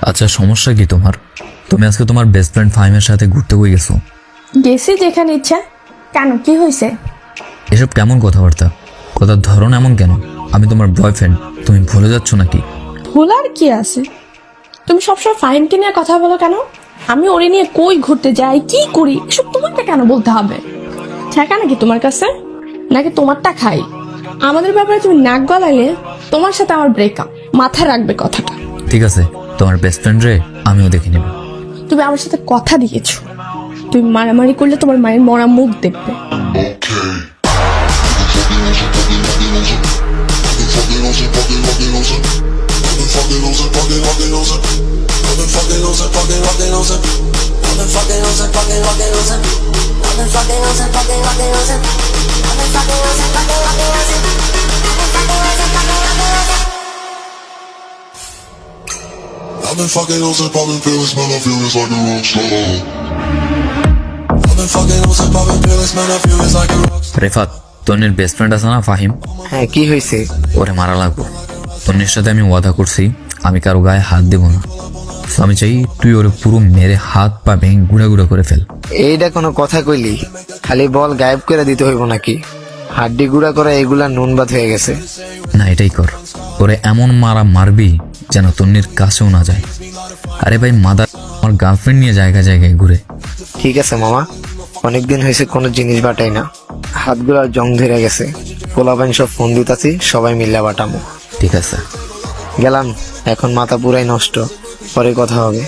আচ্ছা, সমস্যা কি তোমার? তুমি আজকে তোমার বেস্ট ফ্রেন্ড ফাহিমের সাথে ঘুরতে কই গেছো? গেছি যেখানে ইচ্ছা। কেন, কি হয়েছে? এসব কেমন কথাবার্তা? কথার ধরন এমন কেন? আমি তোমার বয়ফ্রেন্ড, তুমি ভুলে যাচ্ছ নাকি? ভুলার কি আছে? তুমি সবসময় ফাহিমকে নিয়ে কথা বলো কেন? আমি ওরে নিয়ে কই ঘুরতে যাই, কি করি, এসব তোমারটা কেন বলতে হবে? ঠেকা নাকি তোমার কাছে? নাকি তোমারটা খাই? আমাদের ব্যাপারে তুমি নাক গলাইলে তোমার সাথে আমার ব্রেকআপ। মাথায় রাখবে কথাটা। ঠিক আছে, তোমার বেস্ট ফ্রেন্ড রে আমিও দেখে নেব। তুমি আমার সাথে কথা দিয়েছো, তুমি মারামারি করলে তোমার মায়ের মরা মুখ দেখবে। I've been fucking on some poppin' pills, man, I feel it's like a rock star. I've been fucking on some poppin' pills, man, I feel it's like a rock star. Refat, তন্নির বেস্ট ফ্রেন্ড আছে না ফাহিম? হ্যাঁ, কি হয়েছে? ওরে মারা লাগবো। তন্নির সাথে আমি ওয়াদা করছি আমি কারো গায়ে হাত দেবো না। So আমি চাই তুই ওরে পুরো মেরে হাত পা ভেঙে গুঁড়া গুঁড়া করে ফেল। এইটা কোনো কথা কইলি? খালি বল গায়েব করে দিতে হইব নাকি? হাড্ডি গুঁড়া করা এগুলা নুন ভাত হয়ে গেছে। না, এটাই কর। ওরে এমন মারা মারবি যেন তন্নির কাছেও না যায়। আরে ভাই মাদার, আমার গার্লফ্রেন্ড নিয়ে জায়গায় জায়গায় ঘুরে। ঠিক আছে মামা, অনেকদিন হয়েছে কোনো জিনিস বাটাই না, হাতগুলার জং ধরে গেছে। পোলাপান সব ফোন দিতাছি, সবাই মিল্লা বাটামো। ঠিক আছে, গেলাম, এখন মাথা পুরাই নষ্ট, পরে কথা হবে।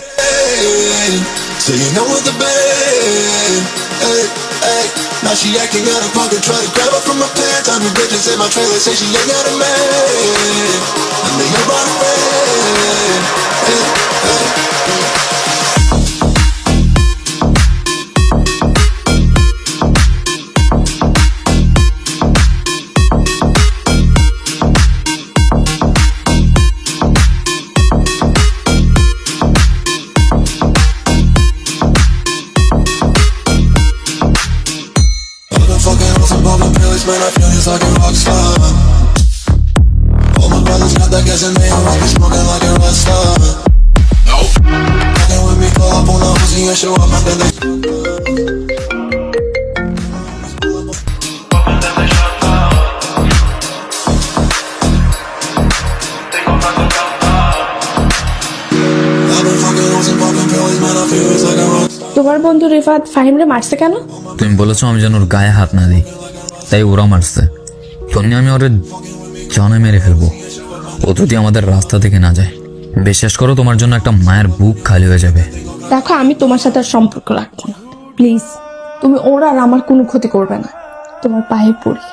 So you know what the bed, hey, hey. Now she acting out of pocket, try to grab her from my pants. I'm the bitches in my trailer, say she ain't got a man. And they ain't about a friend, hey, hey. I've been fucking on some poppin' pills, man, I feel it's like a rock star. All my brothers got that gas and they all be smoking like a rock star. Nope. Fucking with me, call up on the Uzi and show up, and then they I've been fucking on some poppin' pills, man, I feel it's like a rock star. তোমার বন্ধু রিফাত ফাহিমরে মারছে কেন? তুমি বলেছো আমি যেন ওর গায়ে হাত না দিই, তাই ওরা মারছে। তন্নি আমি ওরে জানে মেরে ফেলবো ও যদি আমাদের রাস্তা থেকে না যায়। বিশ্বাস করো, তোমার জন্য একটা মায়ের বুক খালি হয়ে যাবে। দেখো, আমি তোমার সাথে আর সম্পর্ক রাখবো না, প্লিজ। তুমি ওর আর আমার কোনো ক্ষতি করবে না, তোমার পায়ে পড়ি।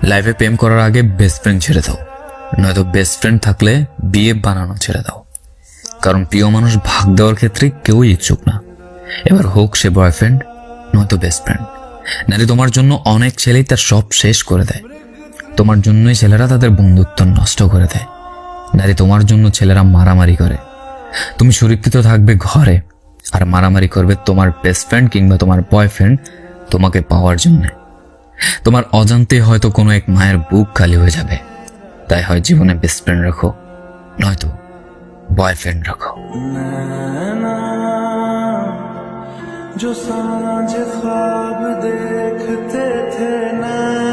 লাইফে প্রেম করার আগে বেস্ট ফ্রেন্ড ছেড়ে দাও, নয়তো বেস্ট ফ্রেন্ড থাকলে বিয়ে বানানো ছেড়ে দাও। কারণ প্রিয় মানুষ ভাগ দেওয়ার ক্ষেত্রে কেউই ইচ্ছুক না। এবার হোক সে বয়ফ্রেন্ড নয়তো বেস্ট ফ্রেন্ড। নারী তোমার জন্য অনেক ছেলেই তার সব শেষ করে দেয়। তোমার জন্যই ছেলেরা তাদের বন্ধুত্ব নষ্ট করে দেয়। নারী তোমার জন্য ছেলেরা মারামারি করে। তুমি সুরক্ষিত থাকবে ঘরে, আর মারামারি করবে তোমার বেস্ট ফ্রেন্ড কিংবা তোমার বয়ফ্রেন্ড তোমাকে পাওয়ার জন্য। তোমার অজান্তে হয়তো কোনো এক মায়ের বুক খালি হয়ে যাবে। তাই হয় জীবনে বেস্ট ফ্রেন্ড রাখো, নয়তো বয়ফ্রেন্ড রাখো। जो सांझ ख्वाब देखते थे ना।